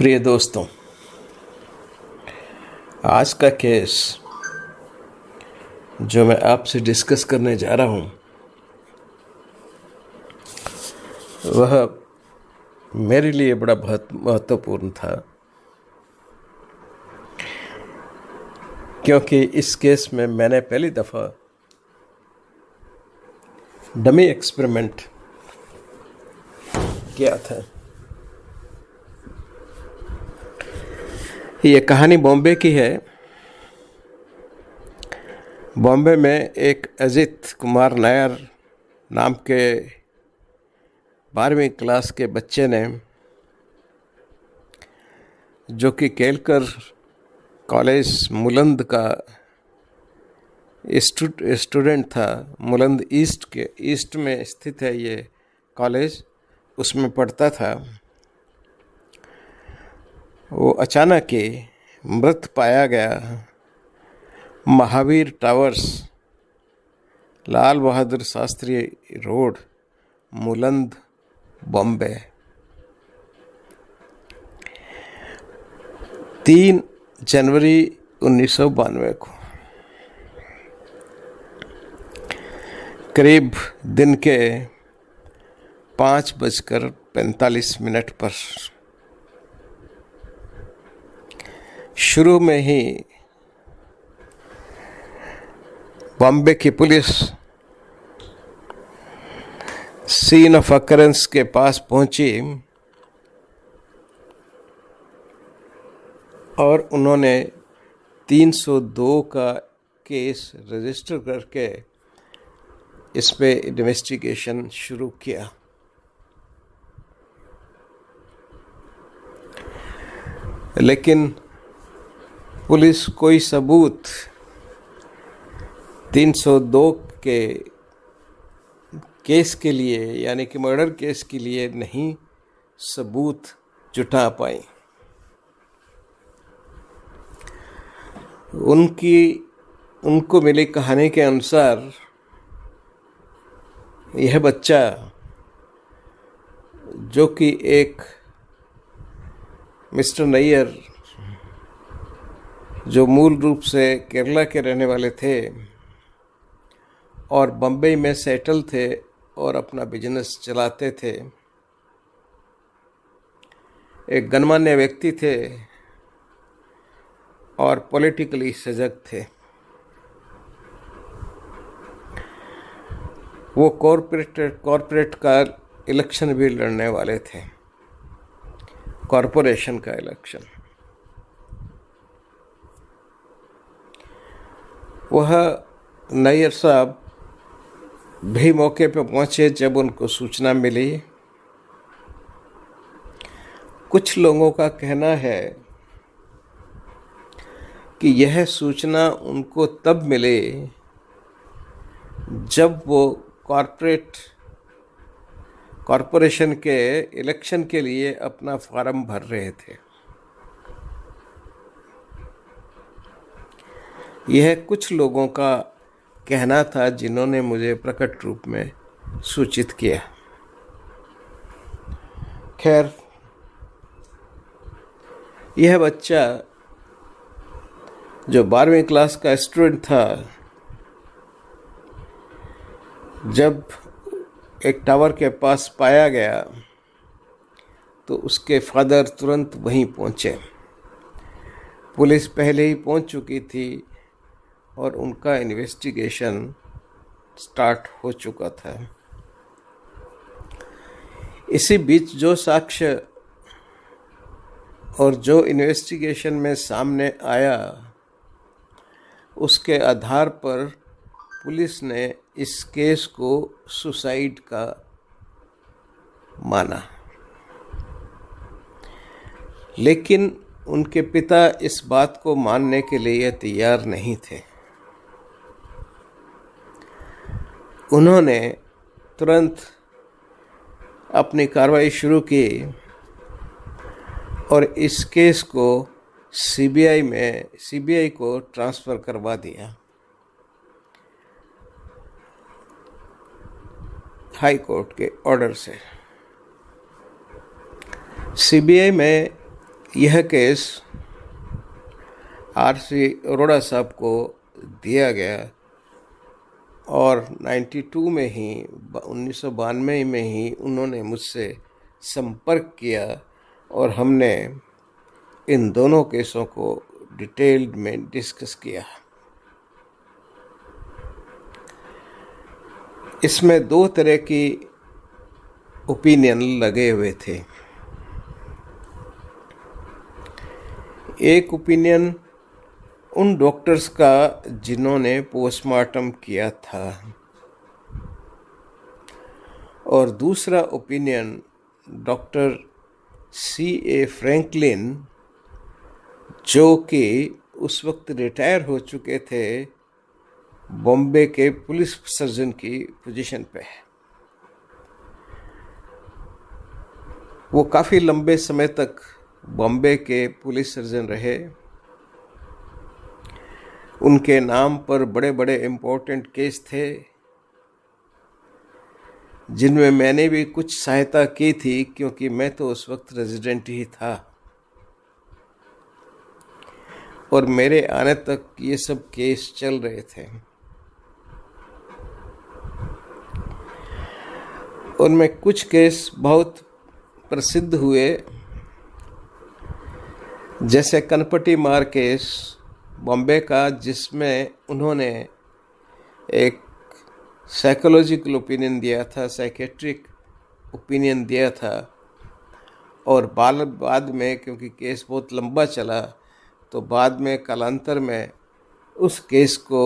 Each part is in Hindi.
प्रिय दोस्तों, आज का केस जो मैं आपसे डिस्कस करने जा रहा हूँ वह मेरे लिए बड़ा बहुत महत्वपूर्ण था, क्योंकि इस केस में मैंने पहली दफ़ा डमी एक्सपेरिमेंट किया था। ये कहानी बॉम्बे की है। बॉम्बे में एक अजित कुमार नायर नाम के 12वीं क्लास के बच्चे ने, जो कि केलकर कॉलेज मुलंद का स्टूडेंट था, मुलंद ईस्ट में स्थित है ये कॉलेज, उसमें पढ़ता था। वो अचानक ही मृत पाया गया महावीर टावर्स, लाल बहादुर शास्त्री रोड, मुलंद, बॉम्बे, 3 जनवरी 1992 को करीब दिन के 5:45 पर। शुरू में ही बॉम्बे की पुलिस सीन ऑफ अकरेंस के पास पहुंची और उन्होंने 302 का केस रजिस्टर करके इस पे इन्वेस्टिगेशन शुरू किया। लेकिन पुलिस कोई सबूत 302 के केस के लिए, यानी कि मर्डर केस के लिए नहीं सबूत जुटा पाई। उनको मिली कहानी के अनुसार यह बच्चा, जो कि एक मिस्टर नैयर, जो मूल रूप से केरला के रहने वाले थे और बम्बई में सेटल थे और अपना बिजनेस चलाते थे, एक गणमान्य व्यक्ति थे और पॉलिटिकली सजग थे। वो कॉरपोरेट का इलेक्शन भी लड़ने वाले थे, कॉरपोरेशन का इलेक्शन। वह नैयर साहब भी मौके पर पहुंचे जब उनको सूचना मिली। कुछ लोगों का कहना है कि यह सूचना उनको तब मिले जब वो कॉरपोरेशन के इलेक्शन के लिए अपना फॉर्म भर रहे थे। यह कुछ लोगों का कहना था जिन्होंने मुझे प्रकट रूप में सूचित किया। खैर, यह बच्चा जो 12वीं क्लास का स्टूडेंट था, जब एक टावर के पास पाया गया तो उसके फादर तुरंत वहीं पहुंचे। पुलिस पहले ही पहुंच चुकी थी और उनका इन्वेस्टिगेशन स्टार्ट हो चुका था। इसी बीच जो साक्ष्य और जो इन्वेस्टिगेशन में सामने आया, उसके आधार पर पुलिस ने इस केस को सुसाइड का माना। लेकिन उनके पिता इस बात को मानने के लिए तैयार नहीं थे। उन्होंने तुरंत अपनी कार्रवाई शुरू की और इस केस को सीबीआई को ट्रांसफ़र करवा दिया, हाई कोर्ट के ऑर्डर से। सीबीआई में यह केस आर.सी. अरोड़ा साहब को दिया गया और 92 में ही 1992 में ही उन्होंने मुझसे संपर्क किया और हमने इन दोनों केसों को डिटेल्ड में डिस्कस किया। इसमें दो तरह की ओपिनियन लगे हुए थे। एक ओपिनियन उन डॉक्टर्स का जिन्होंने पोस्टमार्टम किया था और दूसरा ओपिनियन डॉक्टर C.A. फ्रैंकलिन, जो कि उस वक्त रिटायर हो चुके थे बॉम्बे के पुलिस सर्जन की पोजीशन पे। वो काफ़ी लंबे समय तक बॉम्बे के पुलिस सर्जन रहे। उनके नाम पर बड़े बड़े इम्पोर्टेंट केस थे जिनमें मैंने भी कुछ सहायता की थी, क्योंकि मैं तो उस वक्त रेजिडेंट ही था और मेरे आने तक ये सब केस चल रहे थे। उनमें कुछ केस बहुत प्रसिद्ध हुए, जैसे कनपटी मार केस बॉम्बे का, जिसमें उन्होंने एक साइकोलॉजिकल ओपिनियन दिया था, साइकेट्रिक ओपिनियन दिया था और बाद में क्योंकि केस बहुत लंबा चला तो बाद में कालांतर में उस केस को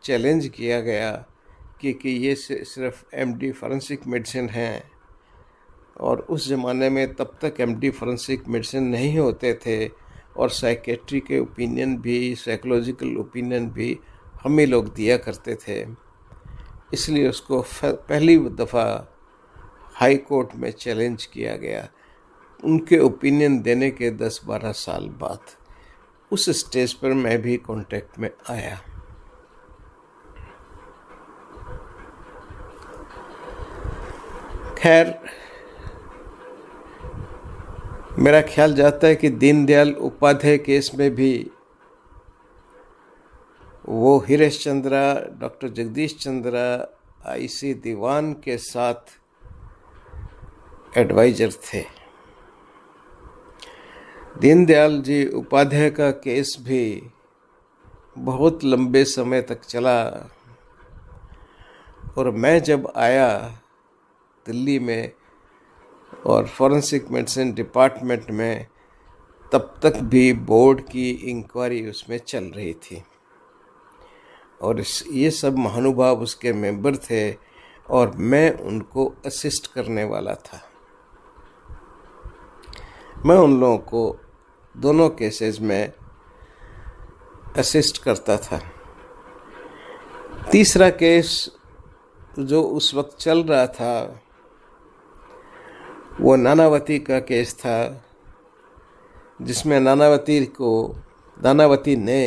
चैलेंज किया गया कि ये सिर्फ MD फॉरेंसिक मेडिसिन हैं और उस ज़माने में तब तक MD फॉरेंसिक मेडिसिन नहीं होते थे और साइकेट्री के ओपिनियन भी, साइकोलॉजिकल ओपिनियन भी हम ही लोग दिया करते थे। इसलिए उसको पहली दफ़ा हाई कोर्ट में चैलेंज किया गया उनके ओपिनियन देने के 10-12 साल बाद। उस स्टेज पर मैं भी कांटेक्ट में आया। खैर, मेरा ख्याल जाता है कि दीनदयाल उपाध्याय केस में भी वो हरीश चंद्रा, डॉक्टर जगदीश चंद्रा, IC दीवान के साथ एडवाइजर थे। दीनदयाल जी उपाध्याय का केस भी बहुत लंबे समय तक चला और मैं जब आया दिल्ली में और फॉरेंसिक मेडिसिन डिपार्टमेंट में, तब तक भी बोर्ड की इंक्वायरी उसमें चल रही थी और ये सब महानुभाव उसके मेंबर थे और मैं उनको असिस्ट करने वाला था। मैं उन लोगों को दोनों केसेस में असिस्ट करता था। तीसरा केस जो उस वक्त चल रहा था वो नानावती का केस था, जिसमें नानावती ने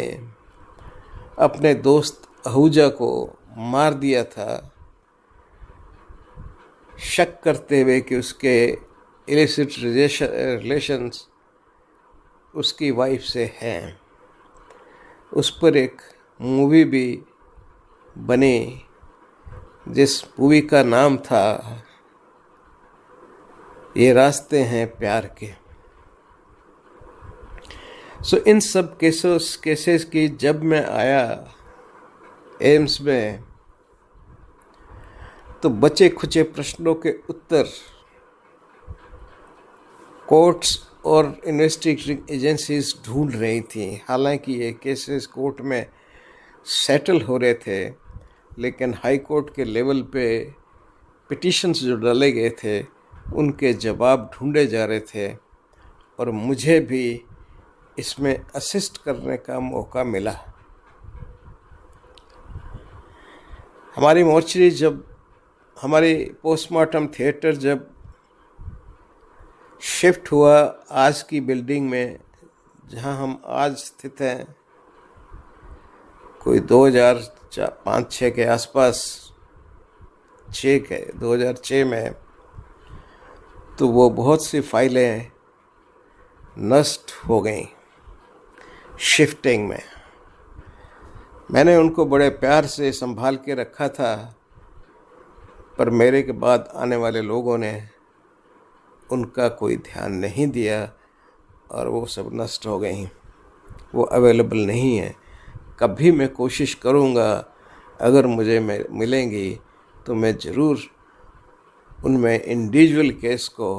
अपने दोस्त आहूजा को मार दिया था, शक करते हुए कि उसके इलिसिट रिलेशंस उसकी वाइफ से हैं। उस पर एक मूवी भी बनी जिस मूवी का नाम था ये रास्ते हैं प्यार के। इन सब केसेस की जब मैं आया एम्स में तो बचे खुचे प्रश्नों के उत्तर कोर्ट्स और इन्वेस्टिगेटिंग एजेंसीज ढूंढ रही थी। हालांकि ये केसेस कोर्ट में सेटल हो रहे थे, लेकिन हाई कोर्ट के लेवल पे पिटिशन्स जो डाले गए थे उनके जवाब ढूंढे जा रहे थे और मुझे भी इसमें असिस्ट करने का मौका मिला। हमारी मोर्चरी हमारी पोस्टमार्टम थिएटर जब शिफ्ट हुआ आज की बिल्डिंग में जहां हम आज स्थित हैं, कोई 2005-06 के आसपास, 2006 में, तो वो बहुत सी फाइलें नष्ट हो गई शिफ्टिंग में। मैंने उनको बड़े प्यार से संभाल के रखा था, पर मेरे के बाद आने वाले लोगों ने उनका कोई ध्यान नहीं दिया और वो सब नष्ट हो गई। वो अवेलेबल नहीं है। कभी मैं कोशिश करूँगा, अगर मुझे मिलेंगी तो मैं ज़रूर उनमें इंडिविजुअल केस को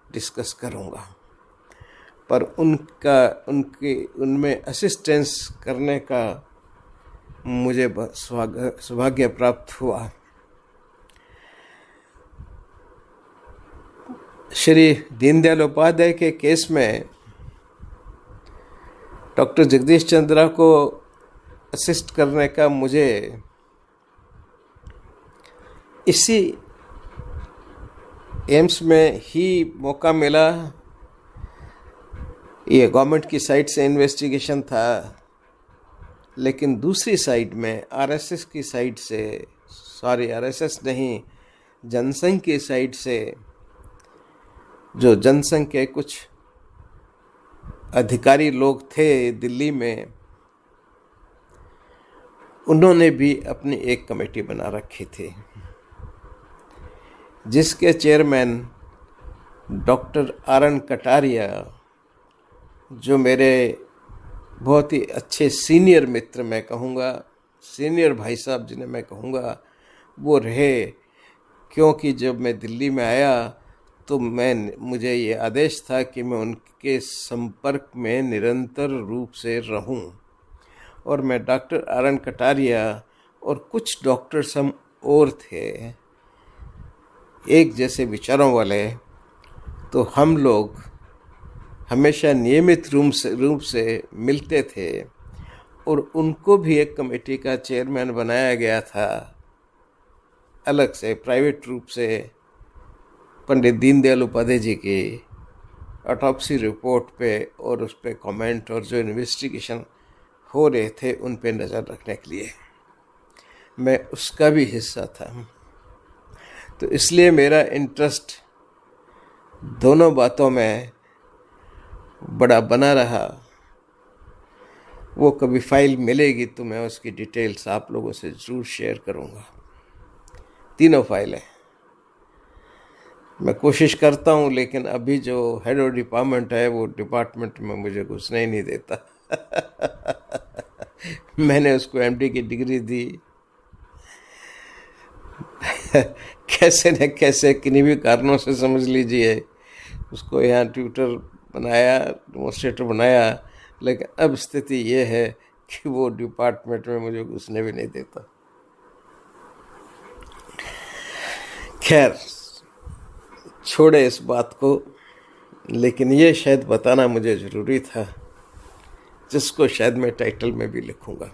डिस्कस करूँगा, पर उनमें असिस्टेंस करने का मुझे सौभाग्य प्राप्त हुआ। श्री दीनदयाल उपाध्याय के केस में डॉक्टर जगदीश चंद्रा को असिस्ट करने का मुझे इसी एम्स में ही मौका मिला। ये गवर्नमेंट की साइड से इन्वेस्टिगेशन था, लेकिन दूसरी साइड में आरएसएस की साइड से, आरएसएस नहीं, जनसंघ की साइड से, जो जनसंघ के कुछ अधिकारी लोग थे दिल्ली में, उन्होंने भी अपनी एक कमेटी बना रखी थी, जिसके चेयरमैन डॉक्टर आर.एन. कटारिया, जो मेरे बहुत ही अच्छे सीनियर मित्र मैं कहूँगा, सीनियर भाई साहब जिन्हें मैं कहूँगा, वो रहे। क्योंकि जब मैं दिल्ली में आया तो मुझे ये आदेश था कि मैं उनके संपर्क में निरंतर रूप से रहूं, और मैं डॉक्टर आर.एन. कटारिया और कुछ डॉक्टर्स हम और थे एक जैसे विचारों वाले, तो हम लोग हमेशा नियमित रूप से मिलते थे, और उनको भी एक कमेटी का चेयरमैन बनाया गया था अलग से, प्राइवेट रूप से, पंडित दीनदयाल उपाध्याय जी की ऑटोप्सी रिपोर्ट पे और उस पर कमेंट और जो इन्वेस्टिगेशन हो रहे थे उन पे नज़र रखने के लिए। मैं उसका भी हिस्सा था, तो इसलिए मेरा इंटरेस्ट दोनों बातों में बड़ा बना रहा। वो कभी फाइल मिलेगी तो मैं उसकी डिटेल्स आप लोगों से ज़रूर शेयर करूँगा। तीनों फाइलें मैं कोशिश करता हूँ, लेकिन अभी जो हेड ऑफ डिपार्टमेंट है वो डिपार्टमेंट में मुझे घुसने ही नहीं देता। मैंने उसको एमडी की डिग्री दी, कैसे न कैसे किन्हीं भी कारणों से समझ लीजिए, उसको यहाँ ट्यूटर बनाया, डेमोन्स्ट्रेटर बनाया, लेकिन अब स्थिति ये है कि वो डिपार्टमेंट में मुझे घुसने भी नहीं देता। खैर, छोड़े इस बात को, लेकिन ये शायद बताना मुझे ज़रूरी था, जिसको शायद मैं टाइटल में भी लिखूंगा।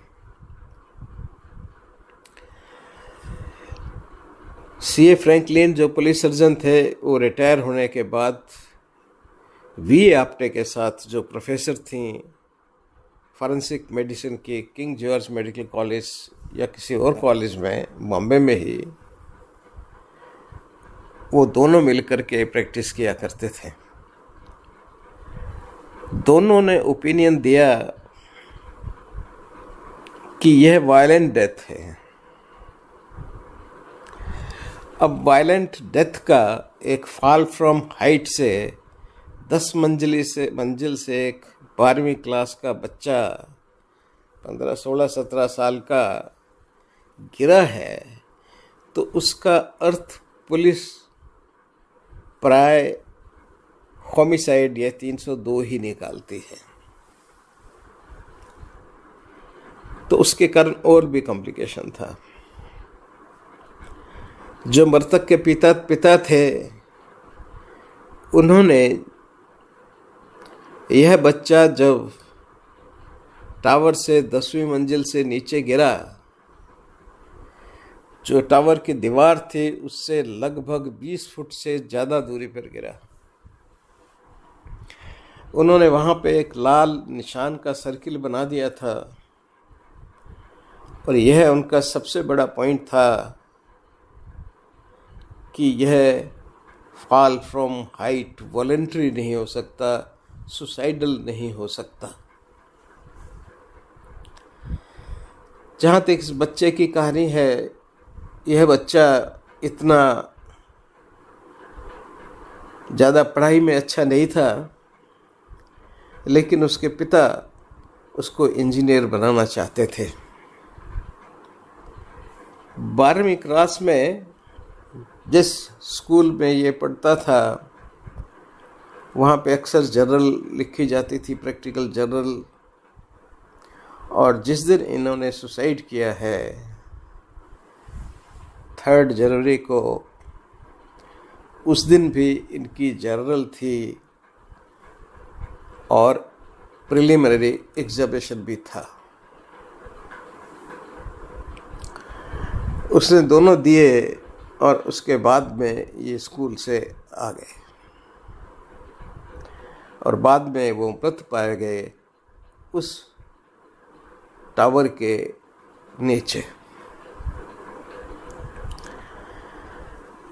सीए फ्रैंकलिन जो पुलिस सर्जन थे, वो रिटायर होने के बाद वी आप्टे के साथ, जो प्रोफेसर थीं फॉरेंसिक मेडिसिन की किंग जॉर्ज मेडिकल कॉलेज या किसी और कॉलेज में बॉम्बे में ही, वो दोनों मिलकर के प्रैक्टिस किया करते थे। दोनों ने ओपिनियन दिया कि यह वायलेंट डेथ है। अब वायलेंट डेथ का एक फॉल फ्रॉम हाइट से 10 मंजिल से एक 12वीं क्लास का बच्चा 15, 16, 17 साल का गिरा है, तो उसका अर्थ पुलिस प्राय होमिसाइड या 302 ही निकालती है। तो उसके कारण और भी कॉम्प्लिकेशन था। जो मृतक के पिता थे, उन्होंने यह बच्चा जब टावर से 10वीं मंजिल से नीचे गिरा, जो टावर की दीवार थी उससे लगभग 20 फुट से ज़्यादा दूरी पर गिरा। उन्होंने वहाँ पे एक लाल निशान का सर्किल बना दिया था, और यह उनका सबसे बड़ा पॉइंट था कि यह फॉल फ्रॉम हाइट वॉलंटरी नहीं हो सकता, सुसाइडल नहीं हो सकता। जहाँ तक इस बच्चे की कहानी है, यह बच्चा इतना ज़्यादा पढ़ाई में अच्छा नहीं था, लेकिन उसके पिता उसको इंजीनियर बनाना चाहते थे। 12वीं क्लास में जिस स्कूल में ये पढ़ता था, वहाँ पे अक्सर जर्नल लिखी जाती थी, प्रैक्टिकल जर्नल। और जिस दिन इन्होंने सुसाइड किया है, 3 जनवरी को, उस दिन भी इनकी जर्नल थी और प्रिलिमिनरी एग्जामिनेशन भी था। उसने दोनों दिए और उसके बाद में ये स्कूल से आ गए और बाद में वो मृत पाए गए उस टावर के नीचे।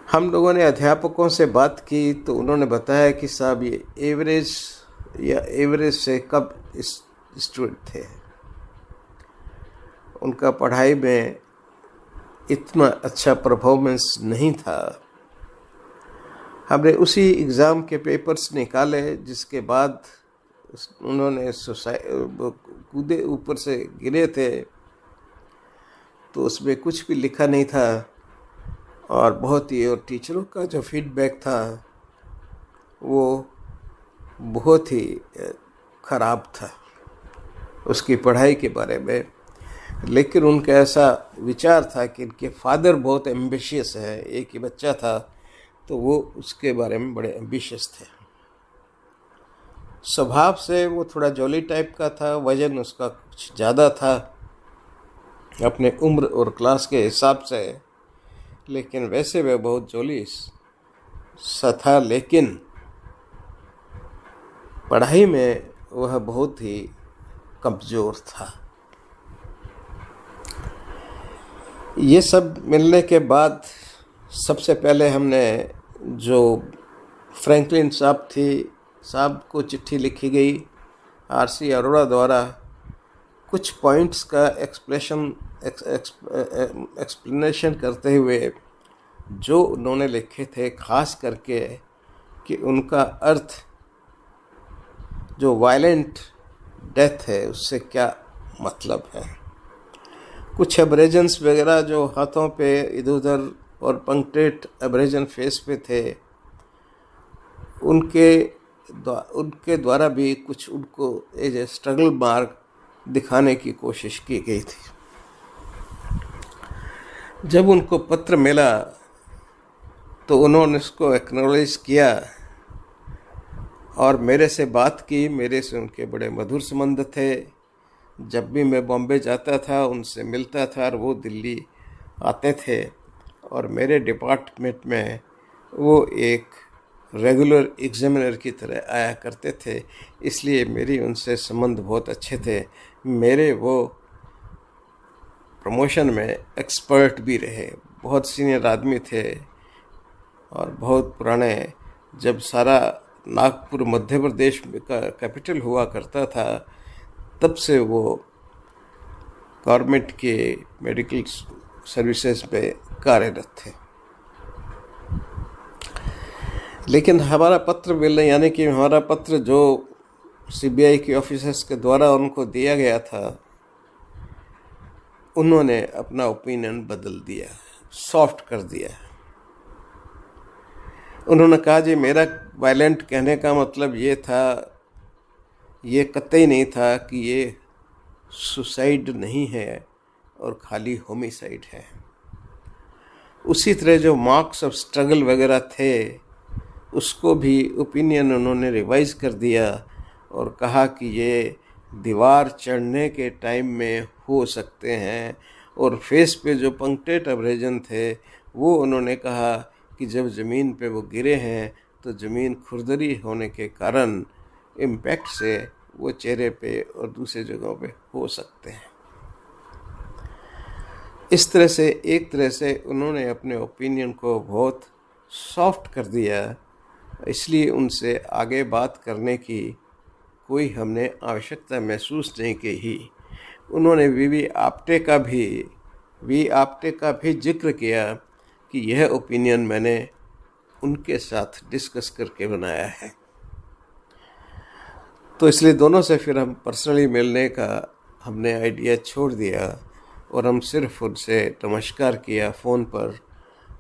हम लोगों ने अध्यापकों से बात की तो उन्होंने बताया कि साहब ये एवरेज से कब स्टूडेंट थे, उनका पढ़ाई में इतना अच्छा परफॉर्मेंस नहीं था। हमने उसी एग्ज़ाम के पेपर्स निकाले जिसके बाद उन्होंने कूदे, ऊपर से गिरे थे, तो उसमें कुछ भी लिखा नहीं था और और टीचरों का जो फीडबैक था वो बहुत ही ख़राब था उसकी पढ़ाई के बारे में। लेकिन उनका ऐसा विचार था कि इनके फादर बहुत एम्बिशियस है, एक ही बच्चा था, तो वो उसके बारे में बड़े एम्बिशियस थे। स्वभाव से वो थोड़ा जॉली टाइप का था, वज़न उसका कुछ ज़्यादा था अपने उम्र और क्लास के हिसाब से, लेकिन वैसे वह बहुत जॉली सा था। लेकिन पढ़ाई में वह बहुत ही कमज़ोर था। ये सब मिलने के बाद सबसे पहले हमने जो फ्रैंकलिन साहब को चिट्ठी लिखी गई आर.सी. अरोड़ा द्वारा, कुछ पॉइंट्स का एक्सप्लेनेशन करते हुए जो उन्होंने लिखे थे, खास करके कि उनका अर्थ जो वायलेंट डेथ है उससे क्या मतलब है। कुछ एब्रेजन्स वगैरह जो हाथों पे इधर उधर और पंक्टेट एब्रेजन फेस पे थे, उनके द्वारा भी कुछ उनको एज ए स्ट्रगल मार्क दिखाने की कोशिश की गई थी। जब उनको पत्र मिला तो उन्होंने उसको एक्नॉलेज किया और मेरे से बात की। मेरे से उनके बड़े मधुर संबंध थे। जब भी मैं बॉम्बे जाता था उनसे मिलता था और वो दिल्ली आते थे और मेरे डिपार्टमेंट में वो एक रेगुलर एग्जामिनर की तरह आया करते थे, इसलिए मेरी उनसे संबंध बहुत अच्छे थे। मेरे वो प्रमोशन में एक्सपर्ट भी रहे, बहुत सीनियर आदमी थे और बहुत पुराने। जब सारा नागपुर मध्य प्रदेश का कैपिटल हुआ करता था, तब से वो गवर्नमेंट के मेडिकल सर्विसेज में कार्यरत थे। लेकिन हमारा पत्र मिलने, यानी कि हमारा पत्र जो सीबीआई के ऑफिसर्स के द्वारा उनको दिया गया था, उन्होंने अपना ओपिनियन बदल दिया, सॉफ्ट कर दिया। उन्होंने कहा जी मेरा वायलेंट कहने का मतलब ये था, ये कतई नहीं था कि ये सुसाइड नहीं है और खाली होमिसाइड है। उसी तरह जो मार्क्स ऑफ स्ट्रगल वगैरह थे, उसको भी ओपिनियन उन्होंने रिवाइज कर दिया और कहा कि ये दीवार चढ़ने के टाइम में हो सकते हैं। और फेस पे जो पंक्टेट एब्रेजन थे, वो उन्होंने कहा कि जब ज़मीन पे वो गिरे हैं तो ज़मीन खुरदरी होने के कारण इम्पैक्ट से वो चेहरे पे और दूसरे जगहों पे हो सकते हैं। इस तरह से एक तरह से उन्होंने अपने ओपिनियन को बहुत सॉफ्ट कर दिया, इसलिए उनसे आगे बात करने की कोई हमने आवश्यकता महसूस नहीं की। उन्होंने वी आप्टे का भी जिक्र किया कि यह ओपिनियन मैंने उनके साथ डिस्कस करके बनाया है। तो इसलिए दोनों से फिर हम पर्सनली मिलने का हमने आइडिया छोड़ दिया और हम सिर्फ उनसे नमस्कार किया फ़ोन पर,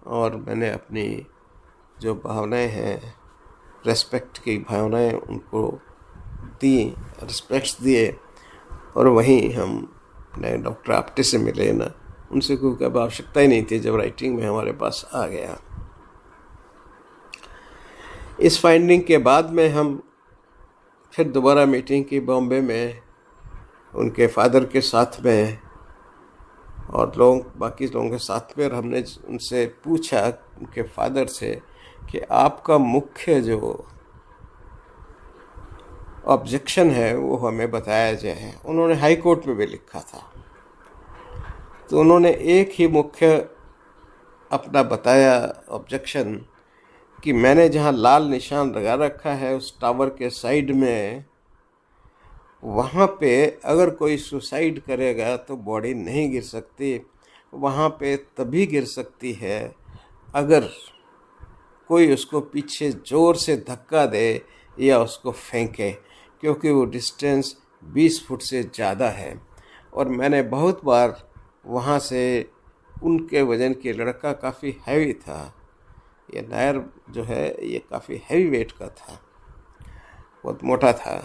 और मैंने अपनी जो भावनाएं हैं, रेस्पेक्ट की भावनाएं उनको दी, रिस्पेक्ट्स दिए, और वहीं हम डॉक्टर आप्टे से मिले ना। उनसे कोई अब आवश्यकता ही नहीं थी जब राइटिंग में हमारे पास आ गया। इस फाइंडिंग के बाद में हम फिर दोबारा मीटिंग की बॉम्बे में उनके फादर के साथ में और बाकी लोगों के साथ में, और हमने उनसे पूछा उनके फादर से कि आपका मुख्य जो ऑब्जेक्शन है वो हमें बताया जाए। उन्होंने हाई कोर्ट में भी लिखा था, तो उन्होंने एक ही मुख्य अपना बताया ऑब्जेक्शन कि मैंने जहाँ लाल निशान लगा रखा है उस टावर के साइड में, वहाँ पे अगर कोई सुसाइड करेगा तो बॉडी नहीं गिर सकती। वहाँ पे तभी गिर सकती है अगर कोई उसको पीछे ज़ोर से धक्का दे या उसको फेंके, क्योंकि वो डिस्टेंस 20 फुट से ज़्यादा है। और मैंने बहुत बार वहाँ से, उनके वज़न के लड़का काफ़ी हैवी था, ये नायर जो है ये काफ़ी हैवी वेट का था, बहुत मोटा था।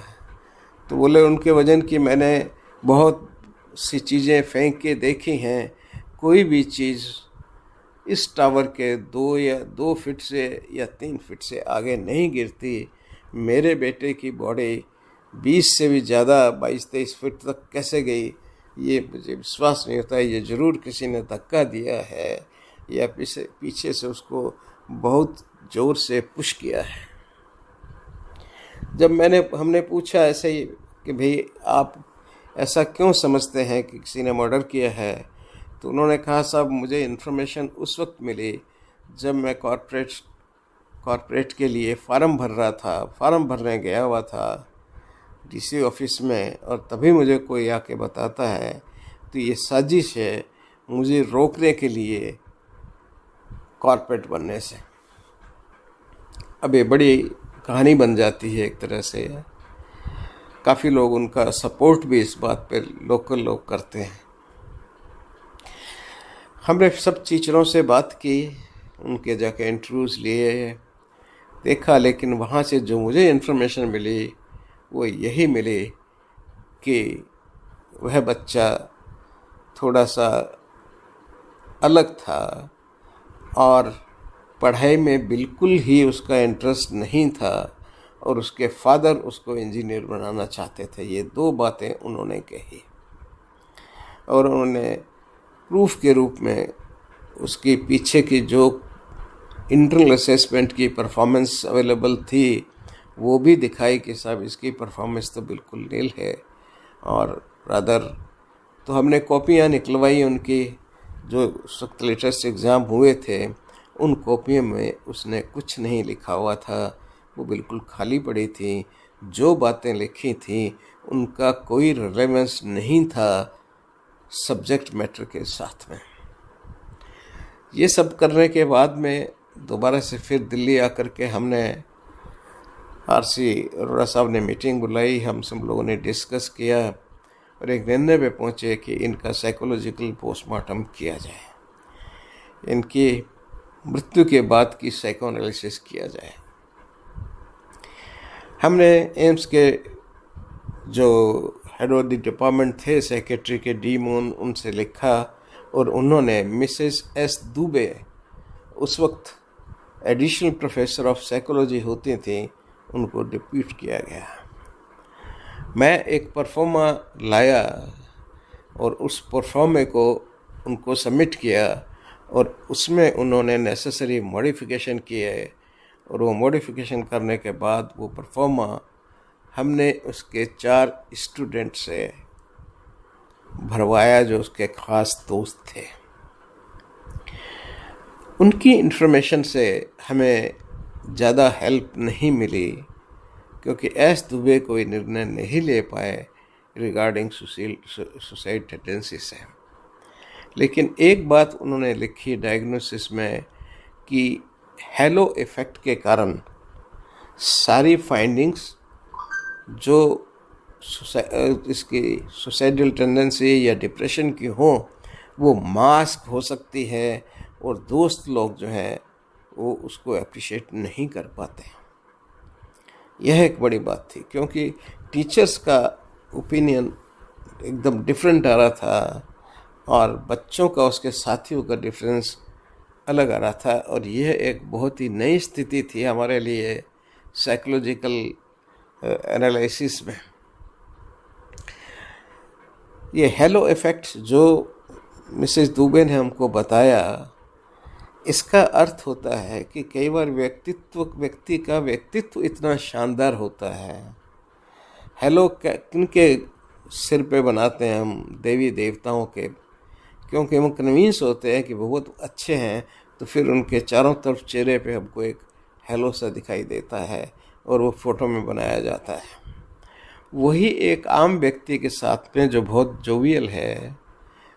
तो बोले उनके वज़न की मैंने बहुत सी चीज़ें फेंक के देखी हैं, कोई भी चीज़ इस टावर के 2 फीट से या 3 फीट से आगे नहीं गिरती। मेरे बेटे की बॉडी 20 से भी ज़्यादा 22-23 फीट तक कैसे गई, ये मुझे विश्वास नहीं होता है। ये ज़रूर किसी ने धक्का दिया है या पीछे से उसको बहुत ज़ोर से पुश किया है। जब हमने पूछा ऐसे ही कि भाई आप ऐसा क्यों समझते हैं कि किसी ने मर्डर किया है, तो उन्होंने कहा साहब मुझे इन्फॉर्मेशन उस वक्त मिली जब मैं कॉर्पोरेट के लिए फार्म भरने गया हुआ था डीसी ऑफिस में, और तभी मुझे कोई आके बताता है तो ये साजिश है मुझे रोकने के लिए कॉर्पोरेट बनने से। अब ये बड़ी कहानी बन जाती है एक तरह से। काफ़ी लोग उनका सपोर्ट भी इस बात पे लोकल लोग करते हैं। हमने सब टीचरों से बात की, उनके जाके इंटरव्यूज़ लिए, देखा, लेकिन वहाँ से जो मुझे इन्फॉर्मेशन मिली वो यही मिली कि वह बच्चा थोड़ा सा अलग था और पढ़ाई में बिल्कुल ही उसका इंटरेस्ट नहीं था, और उसके फादर उसको इंजीनियर बनाना चाहते थे। ये 2 बातें उन्होंने कही, और उन्होंने प्रूफ के रूप में उसकी पीछे की जो इंटरनल असेसमेंट की परफॉर्मेंस अवेलेबल थी वो भी दिखाई कि साहब इसकी परफॉर्मेंस तो बिल्कुल नील है। और रादर तो हमने कॉपियाँ निकलवाई उनकी, जो उस वक्त लेटेस्ट एग्ज़ाम हुए थे उन कॉपियों में उसने कुछ नहीं लिखा हुआ था, वो बिल्कुल खाली पड़ी थी। जो बातें लिखी थी उनका कोई रिलेवेंस नहीं था सब्जेक्ट मैटर के साथ में। ये सब करने के बाद में दोबारा से फिर दिल्ली आकर के हमने आरसी अरोड़ा साहब ने मीटिंग बुलाई, हम सब लोगों ने डिस्कस किया और एक निर्णय पे पहुँचे कि इनका साइकोलॉजिकल पोस्टमार्टम किया जाए, इनकी मृत्यु के बाद की साइको एनालिसिस किया जाए। हमने एम्स के जो हेड ऑफ द डिपार्टमेंट थे सेक्रेटरी के डी मोन, उनसे लिखा और उन्होंने मिसेस एस दुबे, उस वक्त एडिशनल प्रोफेसर ऑफ साइकोलॉजी होती थी, उनको डिप्यूट किया गया। मैं एक परफॉर्मा लाया और उस परफॉर्मे को उनको सबमिट किया और उसमें उन्होंने नेसेसरी मॉडिफिकेशन किए, और वो मॉडिफिकेशन करने के बाद वो परफॉर्मा हमने उसके 4 स्टूडेंट से भरवाया जो उसके ख़ास दोस्त थे। उनकी इन्फॉर्मेशन से हमें ज़्यादा हेल्प नहीं मिली, क्योंकि एस दुबे कोई निर्णय नहीं ले पाए रिगार्डिंग सुसाइड टेंडेंसी से। लेकिन एक बात उन्होंने लिखी डायग्नोसिस में कि हेलो इफेक्ट के कारण सारी फाइंडिंग्स जो इसकी सुसाइडल टेंडेंसी या डिप्रेशन की हो वो मास्क हो सकती है, और दोस्त लोग जो हैं वो उसको अप्रिशिएट नहीं कर पाते। यह एक बड़ी बात थी, क्योंकि टीचर्स का ओपिनियन एकदम डिफरेंट आ रहा था और बच्चों का उसके साथियों का डिफरेंस अलग आ रहा था, और यह एक बहुत ही नई स्थिति थी हमारे लिए साइकोलॉजिकल एनालिसिस में। ये हेलो इफ़ेक्ट जो मिसेस दुबे ने हमको बताया, इसका अर्थ होता है कि कई बार व्यक्ति का व्यक्तित्व इतना शानदार होता है। हेलो किनके सिर पे बनाते हैं हम? देवी देवताओं के, क्योंकि हम कन्विंस होते हैं कि बहुत अच्छे हैं, तो फिर उनके चारों तरफ चेहरे पे हमको एक हेलो सा दिखाई देता है और वो फ़ोटो में बनाया जाता है। वही एक आम व्यक्ति के साथ में जो बहुत जोवियल है,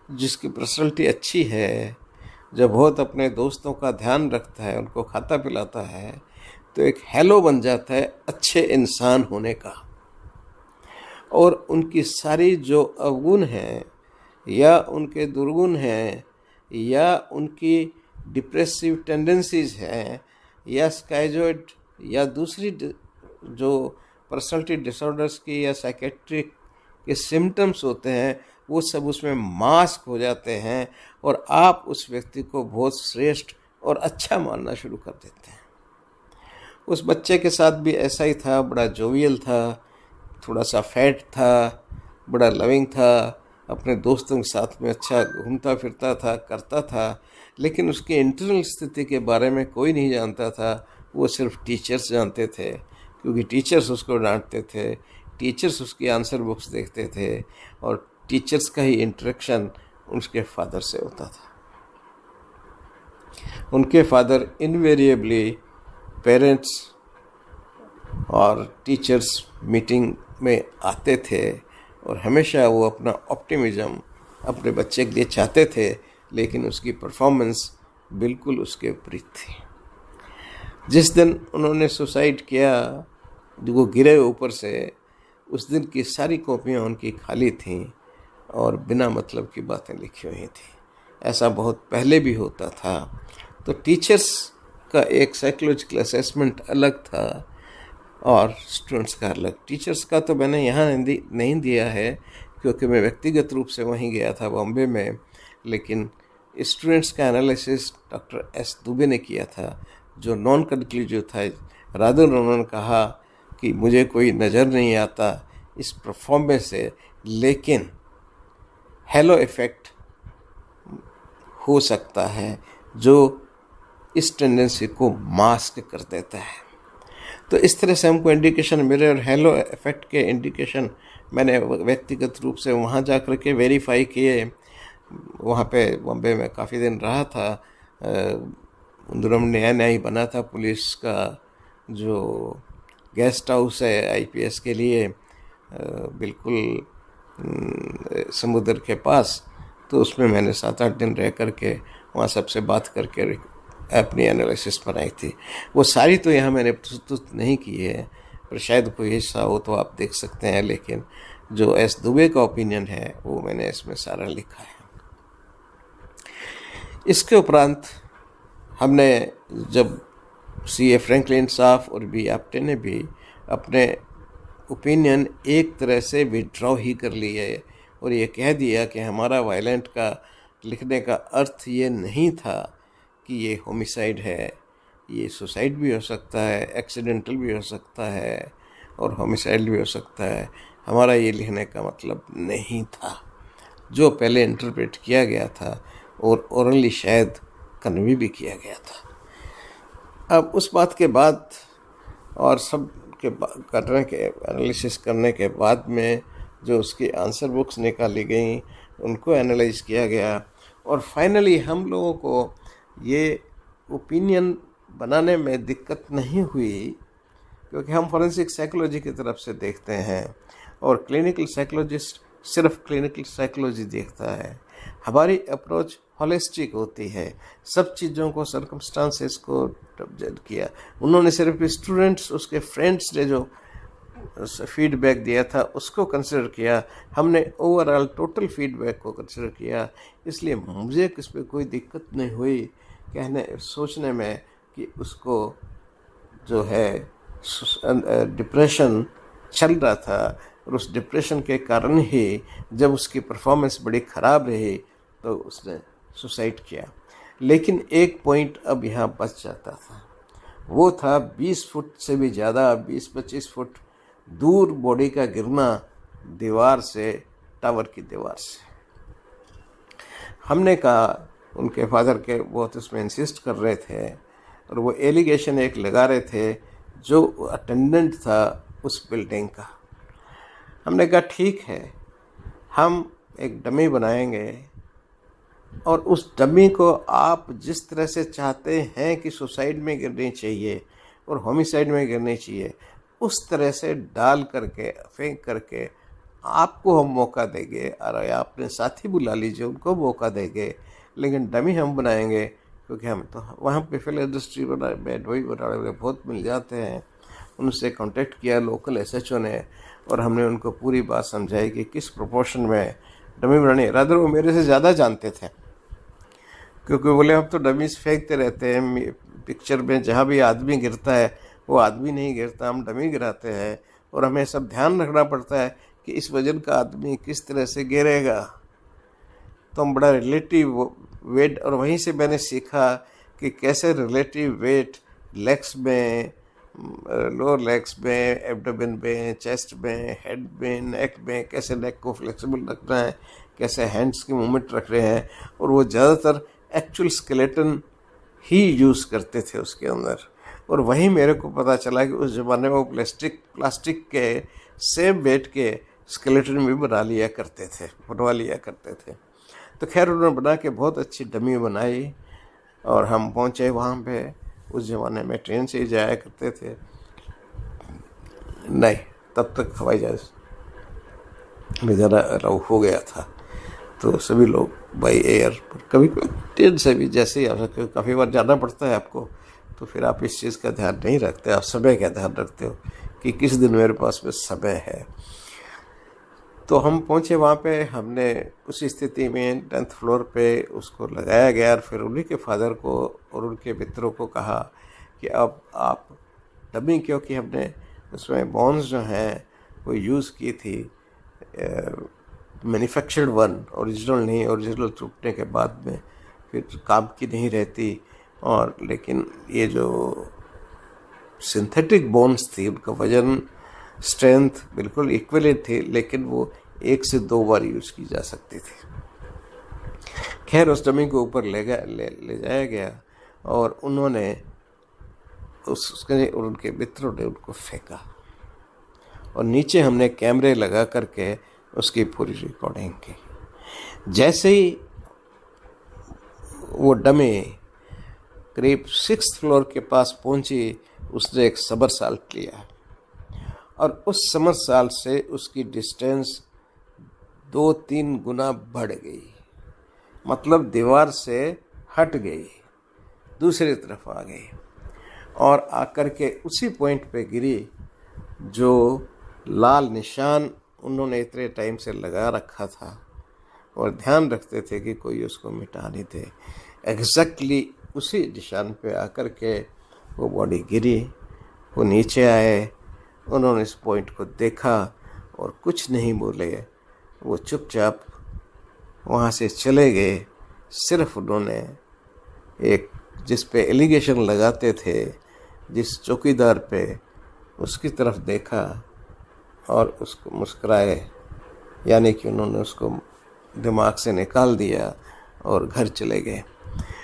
जिसकी पर्सनैलिटी अच्छी है, जो बहुत अपने दोस्तों का ध्यान रखता है, उनको खाता पिलाता है, तो एक हेलो बन जाता है अच्छे इंसान होने का। और उनकी सारी जो अवगुण हैं या उनके दुर्गुण हैं या उनकी डिप्रेसिव टेंडेंसीज हैं या स्काइजॉइड या दूसरी जो पर्सनालिटी डिसऑर्डर्स की या साइकेट्रिक के सिम्टम्स होते हैं, वो सब उसमें मास्क हो जाते हैं और आप उस व्यक्ति को बहुत श्रेष्ठ और अच्छा मानना शुरू कर देते हैं। उस बच्चे के साथ भी ऐसा ही था, बड़ा जोवियल था, थोड़ा सा फैट था, बड़ा लविंग था, अपने दोस्तों के साथ में अच्छा घूमता फिरता था, करता था, लेकिन उसकी इंटरनल स्थिति के बारे में कोई नहीं जानता था। वो सिर्फ टीचर्स जानते थे, क्योंकि टीचर्स उसको डांटते थे, टीचर्स उसकी आंसर बुक्स देखते थे और टीचर्स का ही इंटरेक्शन उसके फादर से होता था। उनके फादर इनवेरिएबली पेरेंट्स और टीचर्स मीटिंग में आते थे और हमेशा वो अपना ऑप्टिमिज्म अपने बच्चे के लिए चाहते थे, लेकिन उसकी परफॉर्मेंस बिल्कुल उसके विपरीत थी। जिस दिन उन्होंने सुसाइड किया, जो वो गिरे ऊपर से, उस दिन की सारी कॉपियाँ उनकी खाली थीं और बिना मतलब की बातें लिखी हुई थी। ऐसा बहुत पहले भी होता था। तो टीचर्स का एक साइकोलॉजिकल असेसमेंट अलग था और स्टूडेंट्स का अलग। टीचर्स का तो मैंने यहाँ नहीं दिया है, क्योंकि मैं व्यक्तिगत रूप से वहीं गया था बॉम्बे में, लेकिन स्टूडेंट्स का एनालिसिस डॉक्टर एस दुबे ने किया था, जो नॉन कंक्लूसिव था। रादर उन्होंने कहा कि मुझे कोई नज़र नहीं आता इस परफॉर्मेंस से, लेकिन हेलो इफ़ेक्ट हो सकता है जो इस टेंडेंसी को मास्क कर देता है। तो इस तरह से हमको इंडिकेशन मिले, और हेलो इफ़ेक्ट के इंडिकेशन मैंने व्यक्तिगत रूप से वहाँ जा कर के वेरीफाई किए। वहाँ पे बॉम्बे में काफ़ी दिन रहा था। उधर नया ही बना था पुलिस का जो गेस्ट हाउस है आईपीएस के लिए, बिल्कुल समुद्र के पास। तो उसमें मैंने 7-8 दिन रह करके वहाँ सबसे बात करके अपनी एनालिसिस बनाई थी। वो सारी तो यहाँ मैंने प्रस्तुत नहीं की है, पर शायद कोई हिस्सा हो तो आप देख सकते हैं, लेकिन जो एस दुबे का ओपिनियन है वो मैंने इसमें सारा लिखा है। इसके उपरांत हमने जब सीए फ्रैंकलिन साहब और बी एप्टे ने भी अपने ओपिनियन एक तरह से विड्रॉ ही कर लिए और ये कह दिया कि हमारा वायलेंट का लिखने का अर्थ ये नहीं था कि ये होमिसाइड है, ये सुसाइड भी हो सकता है, एक्सीडेंटल भी हो सकता है और होमिसाइड भी हो सकता है। हमारा ये लिखने का मतलब नहीं था, जो पहले इंटरप्रेट किया गया था और ओरली शायद कन्वे भी किया गया था। अब उस बात के बाद और सब के करने के एनालिसिस करने के बाद में जो उसकी आंसर बुक्स निकाली गई, उनको एनालाइज किया गया और फाइनली हम लोगों को ये ओपिनियन बनाने में दिक्कत नहीं हुई क्योंकि हम फोरेंसिक साइकोलॉजी की तरफ से देखते हैं और क्लिनिकल साइकोलॉजिस्ट सिर्फ क्लिनिकल साइकोलॉजी देखता है। हमारी अप्रोच होलिस्टिक होती है, सब चीज़ों को, सर्कमस्टांसेस को किया। उन्होंने सिर्फ स्टूडेंट्स, उसके फ्रेंड्स ने जो फीडबैक दिया था उसको कंसिडर किया, हमने ओवरऑल टोटल फीडबैक को कंसिडर किया। इसलिए मुझे किस पे कोई दिक्कत नहीं हुई कहने सोचने में कि उसको जो है डिप्रेशन चल रहा था और उस डिप्रेशन के कारण ही जब उसकी परफॉर्मेंस बड़ी ख़राब रही तो उसने सुसाइड किया। लेकिन एक पॉइंट अब यहाँ बच जाता था, वो था 20 फुट से भी ज़्यादा, 20-25 फुट दूर बॉडी का गिरना दीवार से, टावर की दीवार से। हमने कहा, उनके फादर के बहुत इसमें इंसिस्ट कर रहे थे और वो एलिगेशन एक लगा रहे थे जो अटेंडेंट था उस बिल्डिंग का। हमने कहा ठीक है, हम एक डमी बनाएंगे और उस डमी को आप जिस तरह से चाहते हैं कि सुसाइड में गिरनी चाहिए और होमिसाइड में गिरनी चाहिए उस तरह से डाल करके, फेंक करके आपको हम मौका देंगे और आपने साथी बुला लीजिए, उनको मौका देंगे, लेकिन डमी हम बनाएंगे। क्योंकि हम तो वहाँ पे फिल्म इंडस्ट्री में वही बनाने वाले बहुत मिल जाते हैं। उनसे कांटेक्ट किया लोकल एसएचओ ने और हमने उनको पूरी बात समझाई कि किस प्रोपोर्शन में डमी बनानी। रादर वो मेरे से ज़्यादा जानते थे, क्योंकि बोले हम तो डमीज फेंकते रहते हैं, पिक्चर में जहाँ भी आदमी गिरता है वो आदमी नहीं गिरता, हम डमी गिराते हैं और हमें सब ध्यान रखना पड़ता है कि इस वजन का आदमी किस तरह से गिरेगा। तो हम बड़ा रिलेटिव वेट, और वहीं से मैंने सीखा कि कैसे रिलेटिव वेट लेग्स में, लोअर लेग्स में, एब्डोमेन में, चेस्ट में, हेड में, नेक में, कैसे नेक को फ्लेक्सिबल रखना है, कैसे हैंड्स की मूवमेंट रख रहे हैं। और वो ज़्यादातर एक्चुअल स्केलेटन ही यूज़ करते थे उसके अंदर। और वहीं मेरे को पता चला कि उस ज़माने में वो प्लास्टिक के सेम वेट के स्केलेटन भी बनवा लिया करते थे। तो खैर उन्होंने बना के बहुत अच्छी डमी बनाई और हम पहुँचे वहाँ पे। उस ज़माने में ट्रेन से ही जाया करते थे, नहीं तब तक हवाई जहाज़ में ज़रा अलाउ हो गया था, तो सभी लोग बाई एयर, कभी ट्रेन से भी जैसे ही काफ़ी बार जाना पड़ता है आपको, तो फिर आप इस चीज़ का ध्यान नहीं रखते, आप समय का ध्यान रखते हो कि किस दिन मेरे पास में समय है। तो हम पहुँचे वहाँ पे, हमने उसी स्थिति में 10th फ्लोर पे उसको लगाया गया और फिर उन्हीं के फादर को और उनके मित्रों को कहा कि अब आप डमी, क्योंकि हमने उसमें बोन्स जो हैं वो यूज़ की थी मैन्युफैक्चर्ड वन, ओरिजिनल नहीं, ओरिजिनल टूटने के बाद में फिर काम की नहीं रहती। और लेकिन ये जो सिंथेटिक बोन्स थी उनका वजन, स्ट्रेंथ बिल्कुल इक्विवेलेंट थी, लेकिन वो 1 से 2 बार यूज़ की जा सकती थी। खैर उस डमी को ऊपर ले जाया गया और उन्होंने उसके, उनके मित्रों ने उनको फेंका और नीचे हमने कैमरे लगा करके उसकी पूरी रिकॉर्डिंग की। जैसे ही वो डमी करीब 6th फ्लोर के पास पहुंची, उसने एक समरसॉल्ट लिया और उस समरसॉल्ट से उसकी डिस्टेंस 2-3 गुना बढ़ गई, मतलब दीवार से हट गई, दूसरी तरफ आ गई और आकर के उसी पॉइंट पे गिरी जो लाल निशान उन्होंने इतने टाइम से लगा रखा था और ध्यान रखते थे कि कोई उसको मिटा नहीं दे। एग्जैक्टली उसी निशान पे आकर के वो बॉडी गिरी। वो नीचे आए, उन्होंने इस पॉइंट को देखा और कुछ नहीं बोले, वो चुपचाप वहाँ से चले गए। सिर्फ उन्होंने एक जिस पे एलिगेशन लगाते थे, जिस चौकीदार पे, उसकी तरफ देखा और उसको मुस्कुराए, यानी कि उन्होंने उसको दिमाग से निकाल दिया और घर चले गए।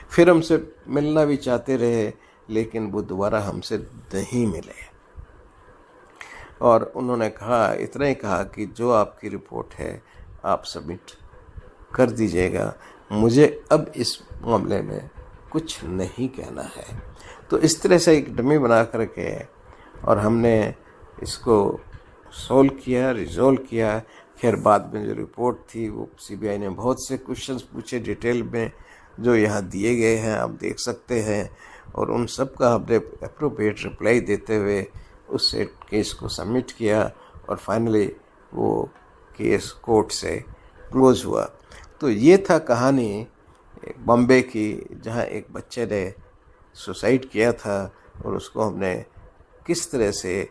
फिर हमसे मिलना भी चाहते रहे, लेकिन वो दोबारा हमसे नहीं मिले और उन्होंने कहा, इतना ही कहा कि जो आपकी रिपोर्ट है आप सबमिट कर दीजिएगा, मुझे अब इस मामले में कुछ नहीं कहना है। तो इस तरह से एक डमी बना करके और हमने इसको सोल्व किया, रिजोल्व किया। खैर बाद में जो रिपोर्ट थी वो सीबीआई ने बहुत से क्वेश्चंस पूछे डिटेल में, जो यहाँ दिए गए हैं, आप देख सकते हैं, और उन सब का हमने अप्रोप्रिएट रिप्लाई देते हुए उस केस को सबमिट किया और फाइनली वो केस कोर्ट से क्लोज हुआ। तो ये था कहानी बॉम्बे की, जहाँ एक बच्चे ने सुसाइड किया था और उसको हमने किस तरह से,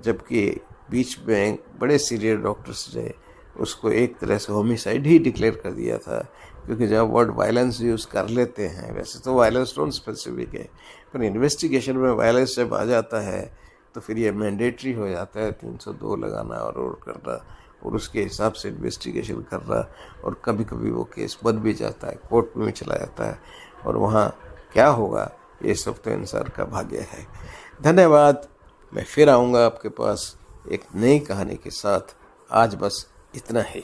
जबकि बीच में बड़े सीनियर डॉक्टर्स ने उसको एक तरह से होमिसाइड ही डिक्लेयर कर दिया था, क्योंकि जब वर्ड वायलेंस यूज़ कर लेते हैं, वैसे तो वायलेंस नॉन स्पेसिफिक है, पर इन्वेस्टिगेशन में वायलेंस जब आ जाता है तो फिर ये मैंडेटरी हो जाता है 302 लगाना और करना, और उसके हिसाब से इन्वेस्टिगेशन करना, और कभी कभी वो केस बन भी जाता है, कोर्ट में चला जाता है, और वहाँ क्या होगा ये सब तो इंसान का भाग्य है। धन्यवाद। मैं फिर आऊँगा आपके पास एक नई कहानी के साथ। आज बस इतना ही।